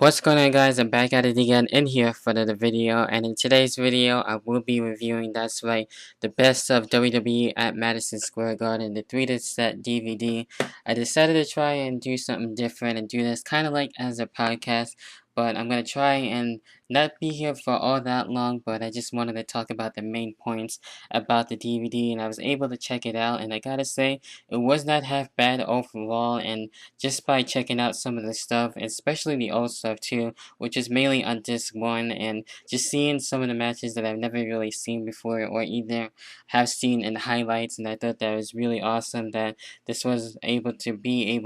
What's going on, guys? I'm back at it again in here for another video, and in today's video I will be reviewing, that's right, the best of WWE at Madison Square Garden, the 3-disc set DVD. I decided to try and do something different and do this kind of like as a podcast, but I'm going to try and not be here for all that long, but I just wanted to talk about the main points about the DVD, and I was able to check it out, and I gotta say, it was not half bad overall, and just by checking out some of the stuff, especially the old stuff too, which is mainly on disc 1, and just seeing some of the matches that I've never really seen before or either have seen in highlights, and I thought that was really awesome that this was able to be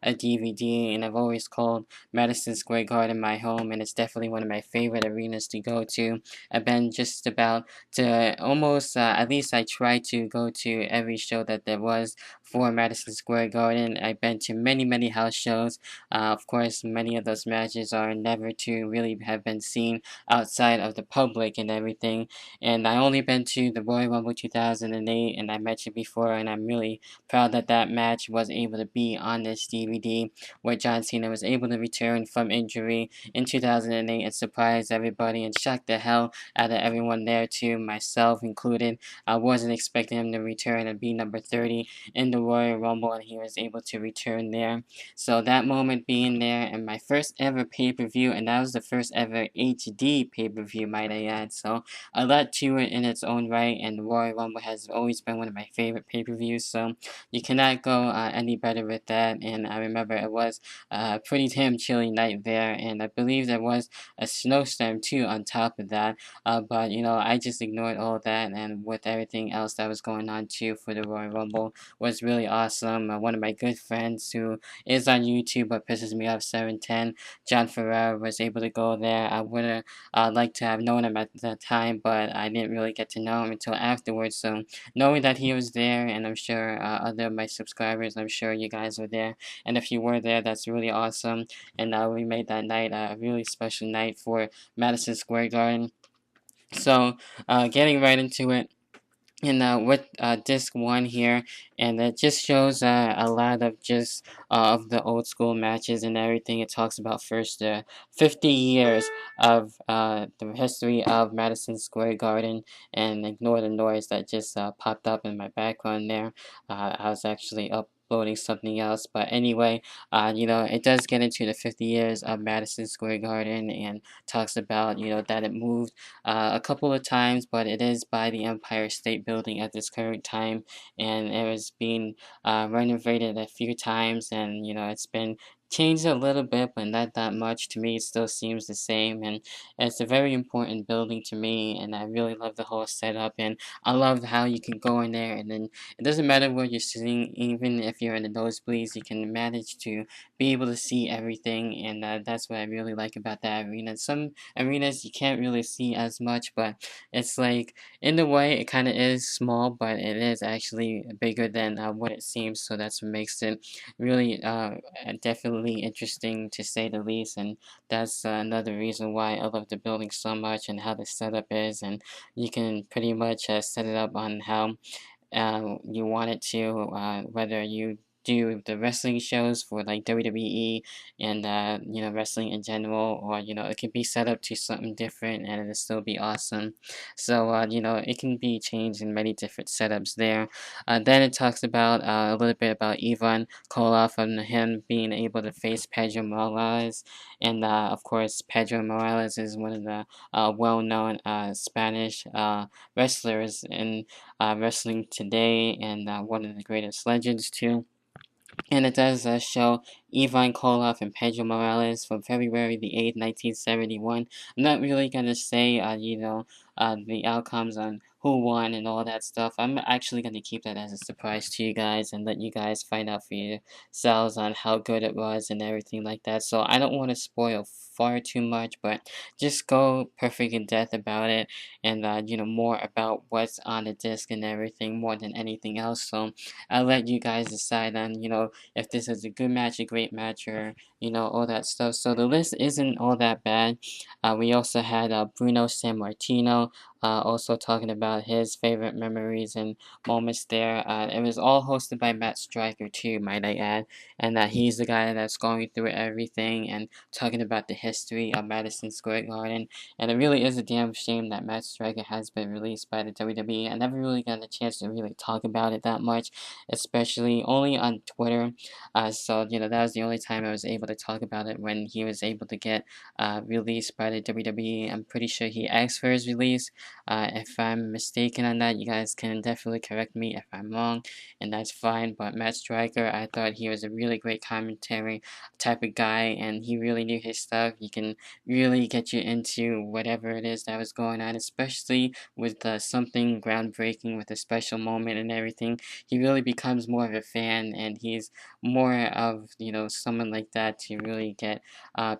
a DVD, and I've always called Madison Square Garden my home, and it's definitely one of my favorite arenas to go to. I've been just about to almost, at least I try to go to every show that there was for Madison Square Garden. I've been to many house shows. Of course, many of those matches are never to really have been seen outside of the public and everything. And I only been to the Royal Rumble 2008, and I mentioned before, and I'm really proud that that match was able to be on this DVD, where John Cena was able to return from injury in 2008 and surprise everybody and shock the hell out of everyone there too, myself included. I wasn't expecting him to return and be number 30 in the Royal Rumble, and he was able to return there. So that moment being there, and my first ever pay-per-view, and that was the first ever HD pay-per-view, might I add. So a lot to it in its own right, and the Royal Rumble has always been one of my favorite pay-per-views, so you cannot go any better with that. And I remember it was a pretty damn chilly night there, and I believe there was a snowstorm too on top of that. But you know, I just ignored all that, and with everything else that was going on too for the Royal Rumble was really awesome. One of my good friends who is on YouTube but pisses me off, 710, John Ferrer, was able to go there. I would have liked to have known him at that time, but I didn't really get to know him until afterwards. So knowing that he was there, and I'm sure other of my subscribers, I'm sure you guys were there, and if you were there, that's really awesome. And we made that night a really special night for Madison Square Garden. So, getting right into it, and with disc 1 here, and it just shows a lot of just of the old school matches and everything. It talks about first 50 years of the history of Madison Square Garden, and ignore the noise that just popped up in my background there. I was actually uploading something else, but anyway, you know, it does get into the 50 years of Madison Square Garden, and talks about, you know, that it moved a couple of times, but it is by the Empire State Building at this current time, and it was being renovated a few times, and you know, it's been changed a little bit, but not that much. To me, it still seems the same, and it's a very important building to me, and I really love the whole setup, and I love how you can go in there, and then it doesn't matter where you're sitting, even if you're in the nosebleeds, you can manage to be able to see everything, and that's what I really like about that arena. Some arenas you can't really see as much, but it's like, in a way, it kind of is small, but it is actually bigger than what it seems, so that's what makes it really definitely interesting, to say the least. And that's another reason why I love the building so much, and how the setup is, and you can pretty much set it up on how you want it to, whether you do the wrestling shows for like WWE, and you know, wrestling in general, or you know, it can be set up to something different and it'll still be awesome. So you know, it can be changed in many different setups there. Then it talks about a little bit about Ivan Koloff and him being able to face Pedro Morales, and of course Pedro Morales is one of the well-known Spanish wrestlers in wrestling today, and one of the greatest legends too. And it does show Ivan Koloff and Pedro Morales from February the 8th, 1971. I'm not really going to say, you know, the outcomes on who won and all that stuff. I'm actually going to keep that as a surprise to you guys, and let you guys find out for yourselves on how good it was and everything like that. So I don't want to spoil far too much, but just go perfect in depth about it, and, you know, more about what's on the disc and everything more than anything else. So I'll let you guys decide on, you know, if this is a good match, a great match, or you know, all that stuff. So the list isn't all that bad. We also had Bruno Sammartino, also talking about his favorite memories and moments there. It was all hosted by Matt Striker too, might I add, and he's the guy that's going through everything and talking about the history of Madison Square Garden. And it really is a damn shame that Matt Striker has been released by the WWE. I never really got a chance to really talk about it that much, especially only on Twitter. So that was the only time I was able to talk about it, when he was able to get released by the WWE. I'm pretty sure he asked for his release. If I'm mistaken on that, you guys can definitely correct me if I'm wrong, and that's fine. But Matt Striker, I thought he was a really great commentary type of guy, and he really knew his stuff. He can really get you into whatever it is that was going on, especially with something groundbreaking with a special moment and everything. He really becomes more of a fan, and he's more of someone like that to really get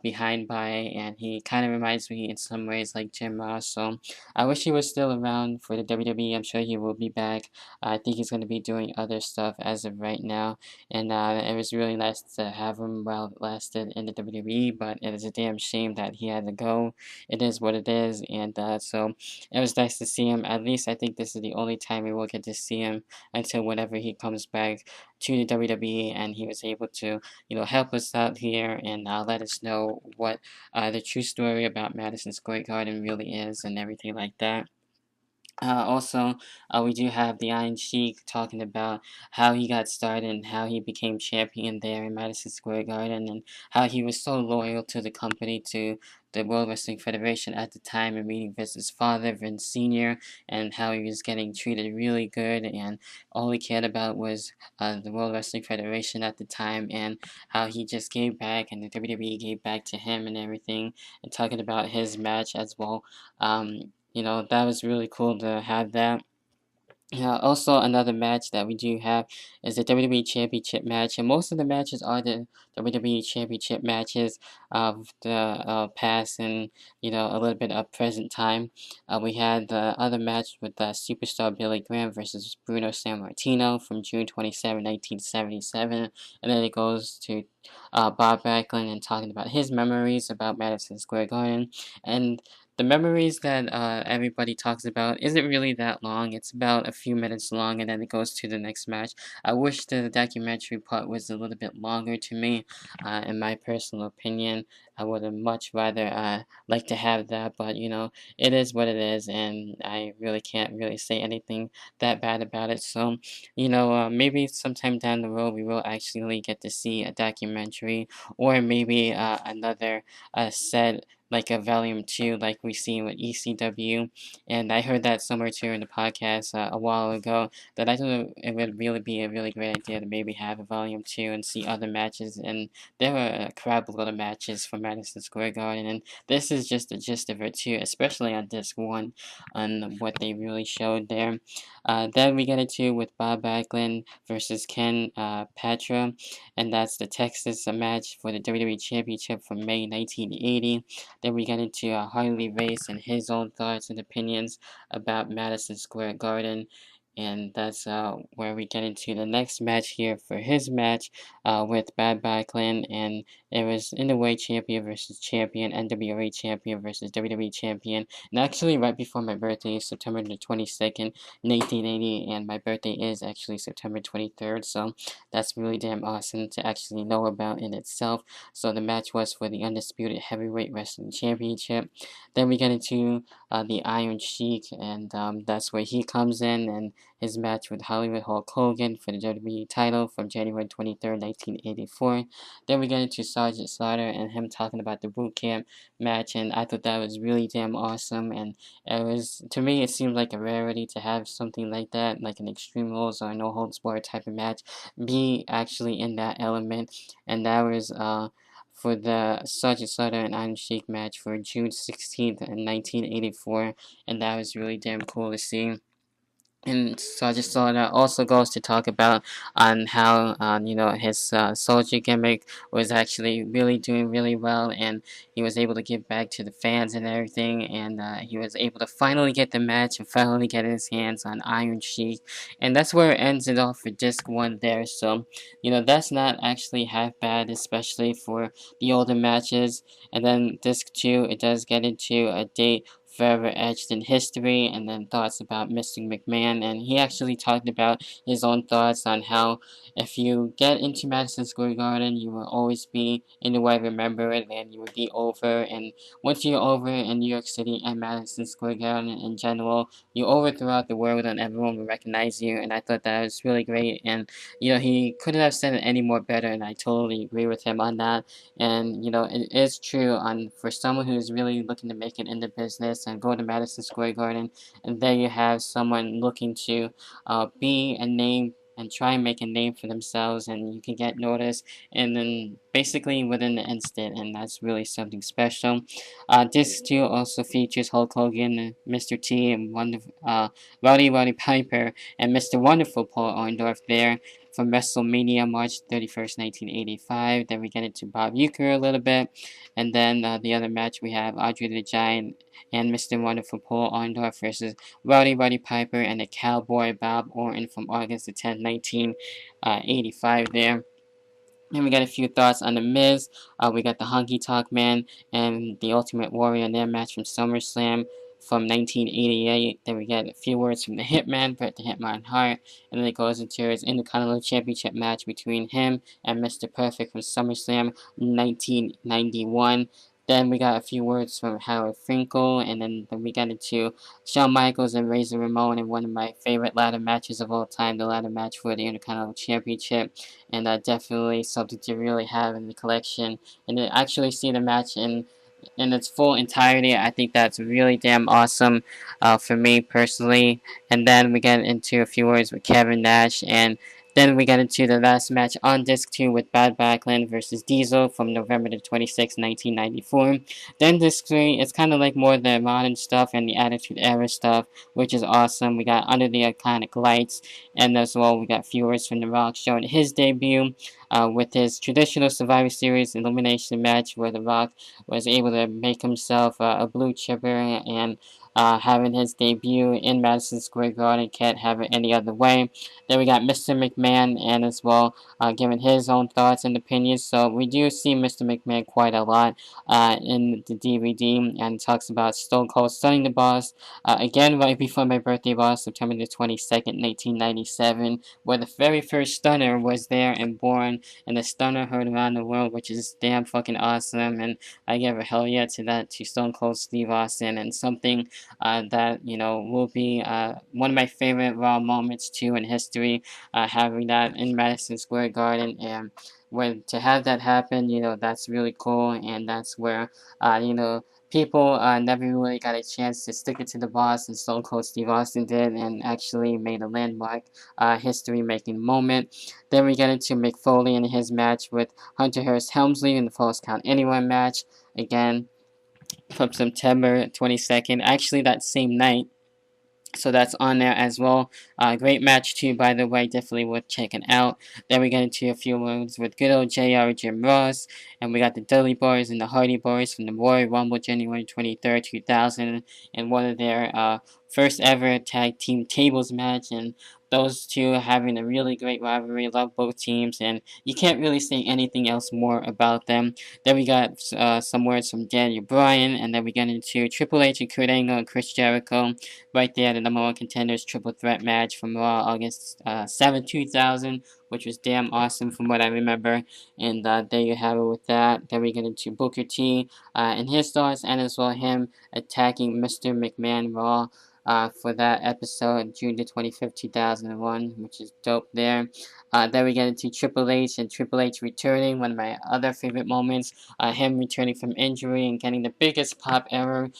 behind by, and he kind of reminds me in some ways like Jim Ross. So I wish he was still around for the WWE. I'm sure he will be back. I think he's going to be doing other stuff as of right now, and it was really nice to have him while it lasted in the WWE, but it is a damn shame that he had to go. It is what it is, and so it was nice to see him. At least I think this is the only time we will get to see him until whenever he comes back to the WWE, and he was able to help us out here and let us know what the true story about Madison Square Garden really is and everything like that. Also, we do have the Iron Sheik talking about how he got started and how he became champion there in Madison Square Garden, and how he was so loyal to the company, to the World Wrestling Federation at the time, and meeting Vince's father, Vince Sr., and how he was getting treated really good, and all he cared about was the World Wrestling Federation at the time, and how he just gave back, and the WWE gave back to him and everything, and talking about his match as well. That was really cool to have that. Yeah, also another match that we do have is the WWE Championship match, and most of the matches are the WWE Championship matches of the past and a little bit of present time. We had the other match with Superstar Billy Graham versus Bruno Sammartino from June 27, 1977, and then it goes to Bob Backlund and talking about his memories about Madison Square Garden, and the memories that everybody talks about isn't really that long. It's about a few minutes long, and then it goes to the next match. I wish the documentary part was a little bit longer to me. In my personal opinion, I would have much rather like to have that, but it is what it is, and I really can't really say anything that bad about it. So, maybe sometime down the road we will actually get to see a documentary, or maybe another set, like a volume 2, like we seen with ECW. And I heard that somewhere too in the podcast a while ago, that I thought it would really be a really great idea to maybe have a volume 2 and see other matches. And there were a crap load of matches from Madison Square Garden, and this is just the gist of it too, especially on disc 1, on what they really showed there. Then we get into with Bob Backlund versus Ken Patra, and that's the Texas match for the WWE Championship from May 1980. Then we get into Harley Race and his own thoughts and opinions about Madison Square Garden. And that's where we get into the next match here for his match with Bad Backlund. And it was Innerweight Champion versus Champion, NWA Champion versus WWE Champion. And actually, right before my birthday, September the 22nd, 1980. And my birthday is actually September 23rd. So that's really damn awesome to actually know about in itself. So the match was for the Undisputed Heavyweight Wrestling Championship. Then we get into the Iron Sheik, and that's where he comes in, and his match with Hollywood Hulk Hogan for the WWE title from January 23rd, 1984. Then we get into Sergeant Slaughter and him talking about the boot camp match, and I thought that was really damn awesome, and it was, to me, it seemed like a rarity to have something like that, like an Extreme Rules or a No Holds Barred type of match, be actually in that element, and that was for the Sergeant Slaughter and Iron Sheik match for June 16th, 1984, and that was really damn cool to see. And Sergeant Slaughter also goes to talk about on how his soldier gimmick was actually really doing really well, and he was able to give back to the fans and everything, and he was able to finally get the match and finally get his hands on Iron Sheik, and that's where it ends it off for disc 1 there. So that's not actually half bad, especially for the older matches. And then disc 2, it does get into a date forever etched in history, and then thoughts about Mr. McMahon. And he actually talked about his own thoughts on how if you get into Madison Square Garden, you will always be in the way remembered, and you will be over. And once you're over in New York City and Madison Square Garden in general, you're over throughout the world, and everyone will recognize you. And I thought that was really great. And he couldn't have said it any more better, and I totally agree with him on that. And it is true on for someone who's really looking to make it in the business and go to Madison Square Garden, and there you have someone looking to be a name and try and make a name for themselves, and you can get noticed, and then basically within an instant, and that's really something special. Disc 2 also features Hulk Hogan, Mr. T, and Roddy Piper, and Mr. Wonderful Paul Orndorff there from WrestleMania March 31st, 1985. Then we get into Bob Uecker a little bit, and then the other match we have Andre the Giant and Mr. Wonderful Paul Orndorff versus Roddy Piper and the Cowboy Bob Orton from August the 10th, 1985 there. And we got a few thoughts on The Miz. We got the Honky Tonk Man and the Ultimate Warrior in their match from SummerSlam from 1988. Then we get a few words from the Hitman, Bret the Hitman Hart. And then it goes into his Intercontinental Championship match between him and Mr. Perfect from SummerSlam 1991. Then we got a few words from Howard Finkel, and then we got into Shawn Michaels and Razor Ramon in one of my favorite ladder matches of all time, the ladder match for the Intercontinental Championship, and definitely something to really have in the collection. And to actually see the match in its full entirety, I think that's really damn awesome for me personally. And then we get into a few words with Kevin Nash, and then we get into the last match on Disc 2 with Bad Backlund versus Diesel from November the 26th, 1994. Then Disc 3, it's kind of like more the modern stuff and the Attitude Era stuff, which is awesome. We got Under the Iconic Lights, and as well we got viewers from The Rock showing his debut with his traditional Survivor Series elimination match where The Rock was able to make himself a blue chipper and having his debut in Madison Square Garden. Can't have it any other way. Then we got Mr. McMahon and as well giving his own thoughts and opinions. So we do see Mr. McMahon quite a lot in the DVD, and talks about Stone Cold stunning the Boss again right before my birthday was September the 22nd, 1997, where the very first stunner was there and born, and the stunner heard around the world, which is damn fucking awesome. And I give a hell yeah to that, to Stone Cold Steve Austin, and something that will be one of my favorite Raw moments too in history, having that in Madison Square Garden. And when to have that happen, that's really cool, and that's where people never really got a chance to stick it to the boss, and Stone Cold Steve Austin did, and actually made a landmark history-making moment. Then we get into Mick Foley and his match with Hunter Hearst Helmsley in the Falls Count Anywhere match, again from September 22nd, actually that same night. So that's on there as well. Great match too, by the way. Definitely worth checking out. Then we get into a few ones with good old JR Jim Ross. And we got the Dudley Boys and the Hardy Boys from the Royal Rumble January 23rd, 2000. And one of their first ever tag team tables match. And those two having a really great rivalry. Love both teams. And you can't really say anything else more about them. Then we got some words from Daniel Bryan. And then we get into Triple H and Kurt Angle and Chris Jericho. Right there, the number one contenders triple threat match from Raw August 7, 2000, which was damn awesome from what I remember. And there you have it with that. Then we get into Booker T and his thoughts, and as well him attacking Mr. McMahon Raw for that episode, June the 25th, 2001, which is dope there. Then we get into Triple H and Triple H returning, one of my other favorite moments, him returning from injury and getting the biggest pop ever.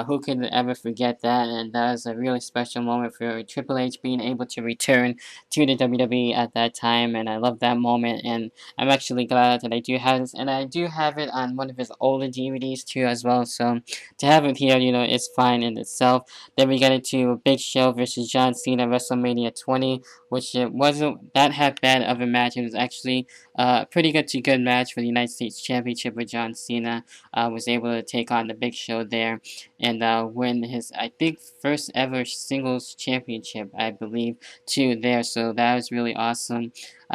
Who could ever forget that? And that was a really special moment for Triple H being able to return to the WWE at that time, and I love that moment, and I'm actually glad that I do have this, and I do have it on one of his older DVDs too as well, so to have it here, it's fine in itself. Then we get into Big Show versus John Cena WrestleMania 20, which it wasn't that half bad of a match. It was actually a pretty good to good match for the United States Championship, where John Cena was able to take on the Big Show there and win his, I think, first ever singles championship, I believe, too there. So that was really awesome.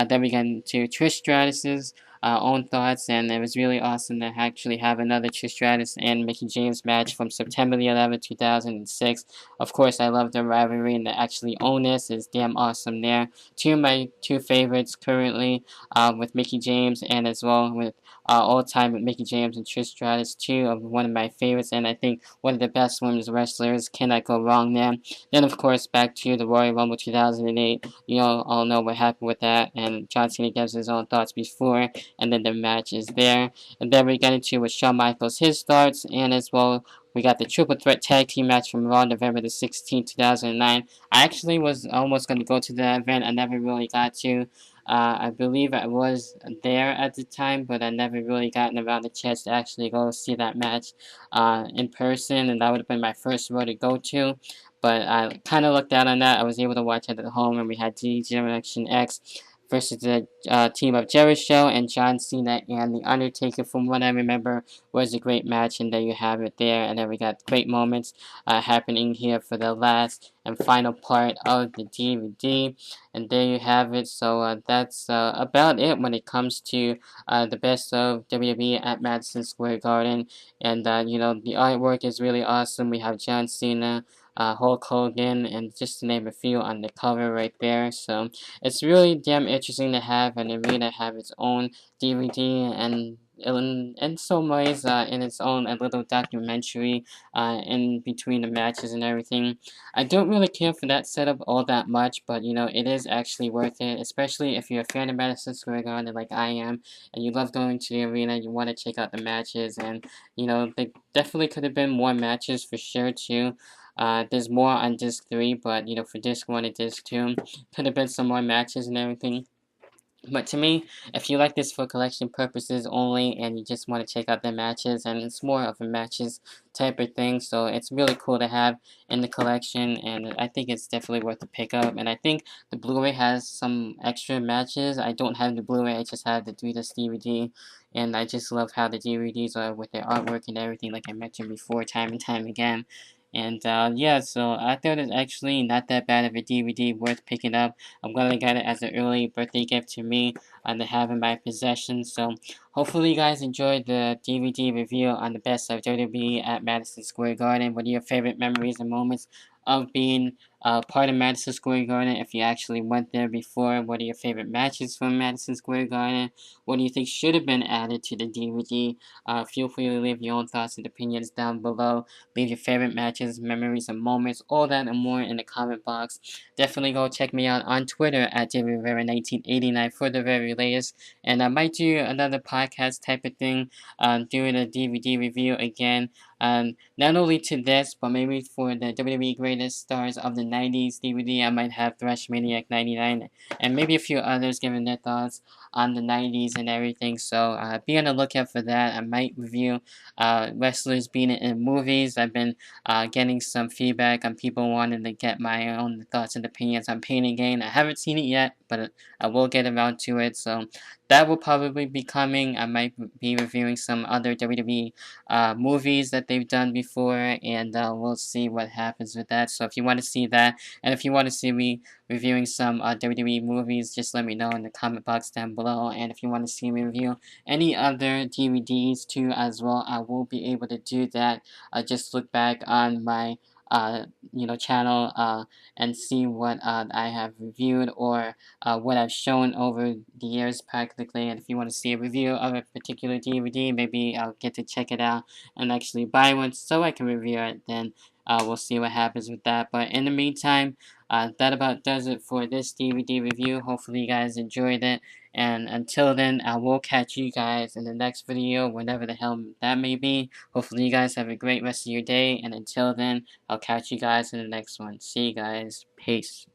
Then we got into Trish Stratus's own thoughts, and it was really awesome to actually have another Trish Stratus and Mickie James match from September the 11th, 2006. Of course, I love the rivalry, and to actually own this is damn awesome there. Two of my two favorites currently, with Mickie James, and as well with all time with Mickie James and Trish Stratus, two of one of my favorites, and I think one of the best women's wrestlers. Cannot go wrong there. Then, of course, back to the Royal Rumble 2008. You all know what happened with that, and John Cena gives his own thoughts before, and then the match is there. And then we get into with Shawn Michaels, his thoughts, and as well, we got the Triple Threat Tag Team match from Raw, November the 16th, 2009. I actually was almost going to go to the event. I never really got to. I believe I was there at the time, but I never really gotten around the chance to actually go see that match in person, and that would have been my first row to go to. But I kind of looked out on that. I was able to watch it at home, and we had D-Generation X versus the team of Jericho and John Cena and The Undertaker. From what I remember, was a great match, and there you have it there. And then we got great moments happening here for the last and final part of the DVD. And there you have it. So that's about it when it comes to the best of WWE at Madison Square Garden. And you know, the artwork is really awesome. We have John Cena, Hulk Hogan, and just to name a few on the cover right there. So it's really damn interesting to have an arena have its own DVD, and in some ways in its own a little documentary in between the matches and everything. I don't really care for that setup all that much, but you know, it is actually worth it, especially if you're a fan of Madison Square Garden like I am, and you love going to the arena, you want to check out the matches, and you know, there definitely could have been more matches for sure too. There's more on disc 3, but you know, for disc 1 and disc 2, could have been some more matches and everything. But to me, if you like this for collection purposes only and you just want to check out the matches, and it's more of a matches type of thing, so it's really cool to have in the collection, and I think it's definitely worth the pickup. And I think the Blu-ray has some extra matches. I don't have the Blu-ray, I just have the 3-disc DVD, and I just love how the DVDs are with their artwork and everything, like I mentioned before, time and time again. And yeah, so I thought it's actually not that bad of a DVD, worth picking up. I'm glad I got it as an early birthday gift to me and to have in my possession. So hopefully you guys enjoyed the DVD review on the best of WWE at Madison Square Garden. What are your favorite memories and moments of being part of Madison Square Garden? If you actually went there before, what are your favorite matches from Madison Square Garden? What do you think should have been added to the DVD? Feel free to leave your own thoughts and opinions down below. Leave your favorite matches, memories, and moments, all that and more in the comment box. Definitely go check me out on Twitter at JRivera1989 for the very latest. And I might do another podcast type of thing, doing a DVD review again. Not only to this, but maybe for the WWE Greatest Stars of the 90s DVD, I might have Thrash Maniac 99 and maybe a few others giving their thoughts on the 90s and everything. So be on the lookout for that. I might review wrestlers being in movies. I've been getting some feedback on people wanting to get my own thoughts and opinions on Pain and Gain. I haven't seen it yet, but I will get around to it. So that will probably be coming. I might be reviewing some other WWE movies that they've done before, and we'll see what happens with that. So if you want to see that, and if you want to see me reviewing some WWE movies, just let me know in the comment box down below. And if you want to see me review any other DVDs too as well, I will be able to do that. Just look back on my channel and see what I have reviewed, or what I've shown over the years practically. And if you want to see a review of a particular DVD, maybe I'll get to check it out and actually buy one so I can review it. Then we'll see what happens with that. But in the meantime, that about does it for this DVD review. Hopefully you guys enjoyed it. And until then, I will catch you guys in the next video, whenever the hell that may be. Hopefully you guys have a great rest of your day. And until then, I'll catch you guys in the next one. See you guys. Peace.